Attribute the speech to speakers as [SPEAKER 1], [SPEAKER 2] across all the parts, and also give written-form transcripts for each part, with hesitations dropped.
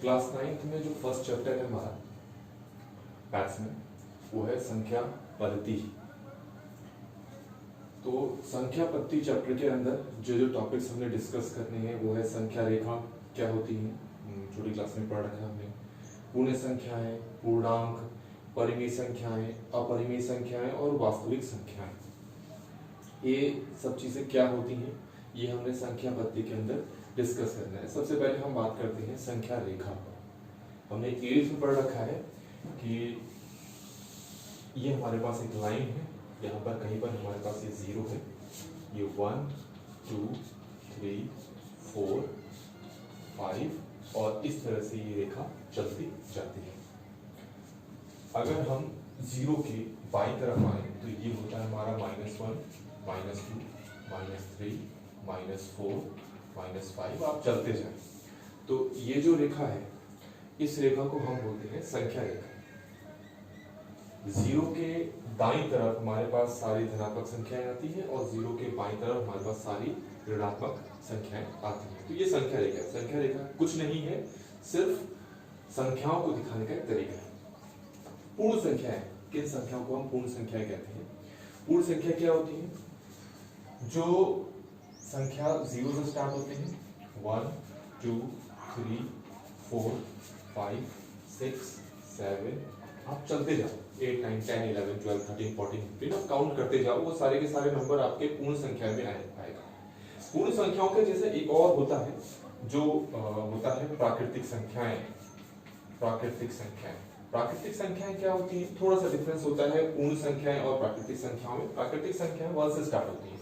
[SPEAKER 1] Class 9th में जो first chapter है हमारा मैथ्स में वो है संख्या पद्धति। तो संख्या पद्धति चैप्टर के अंदर जो जो टॉपिक्स हमने डिस्कस करने हैं वो है संख्या रेखा क्या होती है, छोटी क्लास में पढ़ रखा है हमने, पूर्ण संख्याएं, पूर्णांक, परिमेय संख्याएं, अपरिमेय संख्याएं और वास्तविक संख्याएं। ये सब चीजें क्या होती हैं ये हमने संख्या पद्धति के अंदर डिस्कस करना है। सबसे पहले हम बात करते हैं संख्या रेखा पर। हमने 8th में पढ़ रखा है कि ये हमारे पास एक लाइन है, यहाँ पर कहीं पर हमारे पास ये 0 है, ये 1 2 3 4 5 और इस तरह से ये रेखा चलती जाती है। अगर हम 0 के बाईं तरफ आए तो ये होता है हमारा -1 -2 -3 -4 -5, आप चलते जाएं। तो ये जो रेखा है इस रेखा को हम बोलते हैं संख्या रेखा। 0 के दाईं तरफ हमारे पास सारी धनात्मक संख्याएं आती हैं और 0 के बाईं तरफ हमारे पास सारी ऋणात्मक संख्याएं आती हैं। तो ये संख्या रेखा है। संख्या रेखा कुछ नहीं है, सिर्फ संख्याओं को दिखाने का एक तरीका है। पूर्ण संख्याएं, किन संख्याओं को हम पूर्ण संख्याएं कहते हैं? पूर्ण संख्या क्या होती है? जो संख्या 0 से स्टार्ट होते हैं, 1 2 3 4 5 6 7, आप चलते जाओ 8 9 10 11 12 13 14 15, आप काउंट करते जाओ, वो सारे के सारे नंबर आपके पूर्ण संख्या में आएगा। पूर्ण संख्याओं के जैसे एक और होता है जो होता है प्राकृतिक संख्याएं। प्राकृतिक संख्याएं, प्राकृतिक संख्याएं क्या होती है? थोड़ा सा डिफरेंस होता है पूर्ण संख्याएं और प्राकृतिक संख्याओं में। प्राकृतिक संख्याएं 1 से स्टार्ट होती है,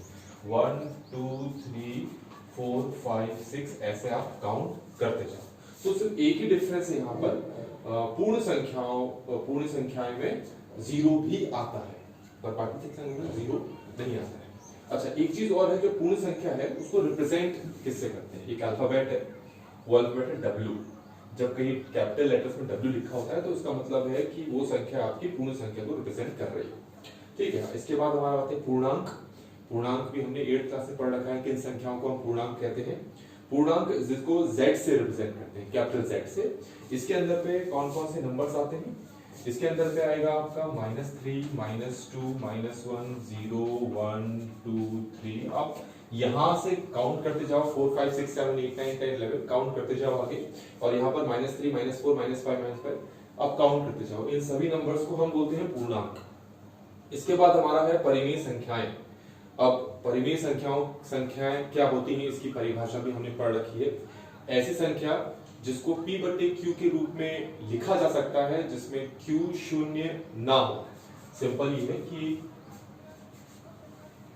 [SPEAKER 1] 1 2 3 4 5 6, ऐसे आप काउंट करते जाओ। तो सिर्फ एक ही डिफरेंस है यहाँ पर, पूर्ण संख्याएं में 0 भी आता है पर प्राकृतिक संख्या में 0 नहीं आता है। अच्छा, एक चीज और है, जो पूर्ण संख्या है उसको रिप्रेजेंट किससे करते हैं? एक अल्फाबेट है, वो अल्फाबेट है W। जब कहीं कैपिटल लेटर्स में W लिखा होता है तो इसका मतलब है कि वो संख्या आपकी पूर्ण संख्या को रिप्रेजेंट कर रही है। ठीक है, इसके बाद हमारा बात है पूर्णांक। पूर्णांक भी हमने 8th क्लास में पढ़ रखा है, किन संख्याओं को हम पूर्णांक कहते हैं? पूर्णांक जिसको Z से रिप्रेजेंट करते हैं, कैपिटल Z से। इसके अंदर पे कौन कौन से नंबर्स आते हैं? इसके अंदर पे आएगा आपका -3 -2 -1 0 1 2 3। आप यहां से काउंट करते जाओ, 4 5 6 7 8 9 10 11 काउंट करते जाओ आगे, और यहाँ पर -3 -4 -5 आप काउंट करते जाओ। इन सभी नंबर्स को हम बोलते हैं पूर्णांक। इसके बाद हमारा है परिमेय संख्याएं। अब परिमेय संख्याएं क्या होती हैं इसकी परिभाषा भी हमने पढ़ रखी है। ऐसी संख्या जिसको P/Q के रूप में लिखा जा सकता है जिसमें Q शून्य ना हो। सिंपल ये है कि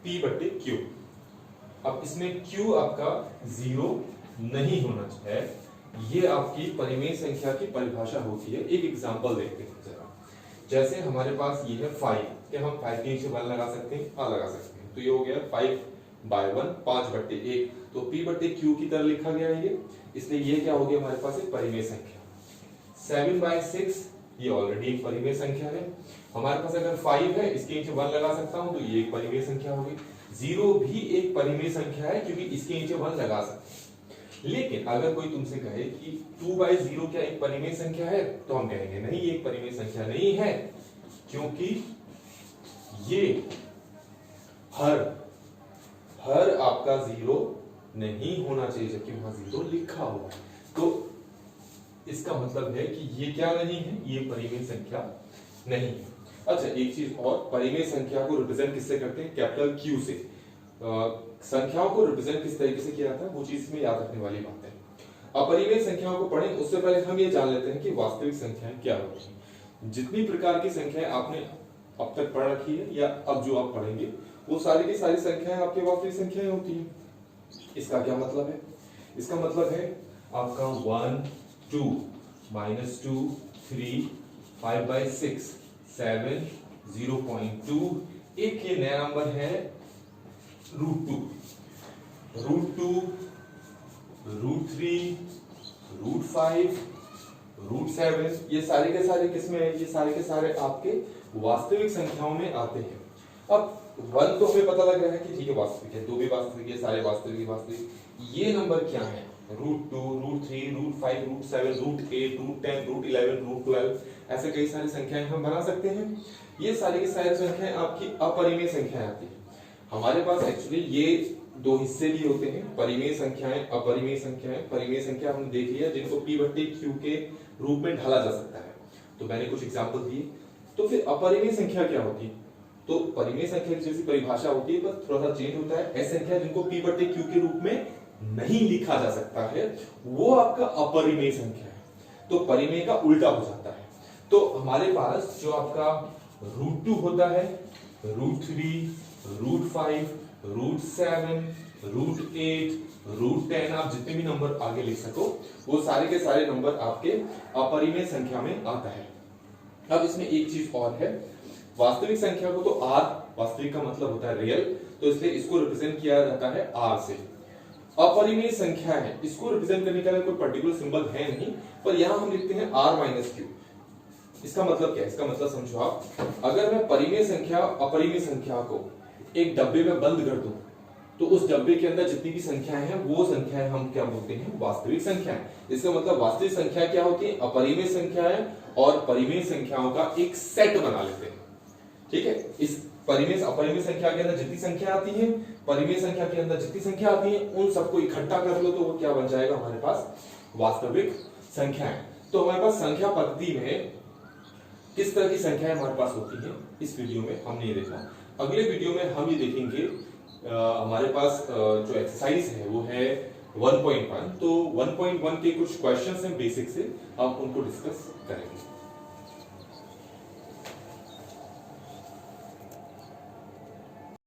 [SPEAKER 1] P/Q। अब इसमें Q आपका 0 नहीं होना चाहिए, ये आपकी परिमेय संख्या की परिभाषा होती है। एक एग्जांपल देखते हैं जरा। जैसे हमारे पास ये है 5, क्या हम 5 के नीचे 1 लगा सकते हैं? हाँ, लगा सकते हैं। तो ये हो गया 5/1, 5/1, तो P/Q की तरह लिखा गया है ये, इसलिए ये क्या हो गया हमारे पास एक परिमेय संख्या। 7/6 ये ऑलरेडी एक परिमेय संख्या है। हमारे पास अगर 5 है, इसके नीचे 1 लगा सकता हूं, तो ये एक परिमेय संख्या होगी। 0 भी एक परिमेय संख्या है क्योंकि इसके नीचे 1 लगा सकते हैं। लेकिन अगर कोई तुमसे कहे कि 2/0 क्या एक परिमेय संख्या है, तो हम कहेंगे नहीं, ये एक परिमेय संख्या नहीं है, क्योंकि ये हर आपका 0 नहीं होना चाहिए जबकि वहां 0 लिखा हुआ है। तो इसका मतलब है कि ये क्या नहीं है, ये परिमेय संख्या नहीं है। अच्छा, एक चीज और, परिमेय संख्या को रिप्रेजेंट किससे करते हैं? कैपिटल Q से। संख्याओं को रिप्रेजेंट किस तरीके से किया जाता है वो चीज में याद रखने वाली बात है। अपरिमेय संख्याओं को पढ़ें उससे पहले हम ये जान लेते हैं कि वास्तविक संख्याएं क्या होती हैं। जितनी प्रकार की संख्याएं आपने अब तक पढ़ रखी है या अब जो आप पढ़ेंगे वो सारी की सारी संख्याएं आपकी वास्तविक संख्याएं होती हैं। इसका क्या मतलब है? इसका मतलब है आपका 1 2 -2 3 5/6 7 0.2, एक ये नया नंबर है √2, √2 √3 √5 √7, ये सारे के सारे किसमें है? ये सारे के सारे आपके वास्तविक संख्याओं में आते हैं। अब 1 तो हमें पता लग रहा है कि ठीक है वास्तविक है, 2 भी वास्तविक है, सारे वास्तविक। ये नंबर क्या है? √2, √3, √5, √7, √8, √10, √11, √12, ऐसे कई सारी संख्याएं हम बना सकते हैं। ये सारी की सारी संख्याएं आपकी अपरिमेय संख्याएं आती है। हमारे पास एक्चुअली ये दो हिस्से भी होते हैं, परिमेय संख्याएं, अपरिमेय संख्याएं। परिमेय संख्या हमने देख लिया जिनको p/q के रूप में ढाला जा सकता है, तो मैंने कुछ एग्जांपल दिए। तो फिर अपरिमेय संख्या क्या होती है? तो परिमेय संख्या की जैसी परिभाषा होती है, बस थोड़ा सा चेंज होता है। ऐसी संख्या जिनको p/q के रूप में नहीं लिखा जा सकता है, वो आपका अपरिमेय संख्या है। तो परिमेय का उल्टा हो जाता है। तो हमारे पास जो आपका √2 होता है, √3, √5, √7, √8, √10, आप जितने भी नंबर आगे लिख सको, वो सारे के सारे नंबर आपके अपरिमेय संख्या में आता है। अब इसमें एक चीज और है, वास्तविक संख्या को तो r, वास्तविक का मतलब होता है रियल, तो इसलिए इसको रिप्रेजेंट किया जाता है r से। अपरिमेय संख्या है, इसको रिप्रेजेंट करने का कोई पर्टिकुलर सिंबल है नहीं, पर यहां हम लिखते हैं r - q। इसका मतलब क्या है? इसका मतलब समझो आप, अगर मैं परिमेय संख्या अपरिमेय संख्या को एक डब्बे में बंद कर दूं, तो उस डब्बे के अंदर जितनी भी संख्याएं हैं वो संख्याएं हम क्या बोलते हैं? वास्तविक संख्याएं। इसका मतलब वास्तविक संख्या क्या होती है? अपरिमेय संख्याएं और परिमेय संख्याओं का एक सेट बना लेते हैं। ठीक है, इस परिमेय अपरिमेय संख्या के अंदर जितनी संख्या आती है, परिमेय संख्या के अंदर जितनी संख्या आती है, उन सबको इकट्ठा कर लो तो वो क्या बन जाएगा हमारे पास? वास्तविक संख्याएं। तो हमारे पास संख्या पद्धति में किस तरह की संख्याएं हमारे पास होती हैं, इस वीडियो में हमने ये देखा। अगले वीडियो में हम ये देखेंगे हमारे पास जो एक्सरसाइज है वो है 1.1। तो 1.1 के कुछ क्वेश्चंस हैं बेसिक से, हम उनको डिस्कस करेंगे।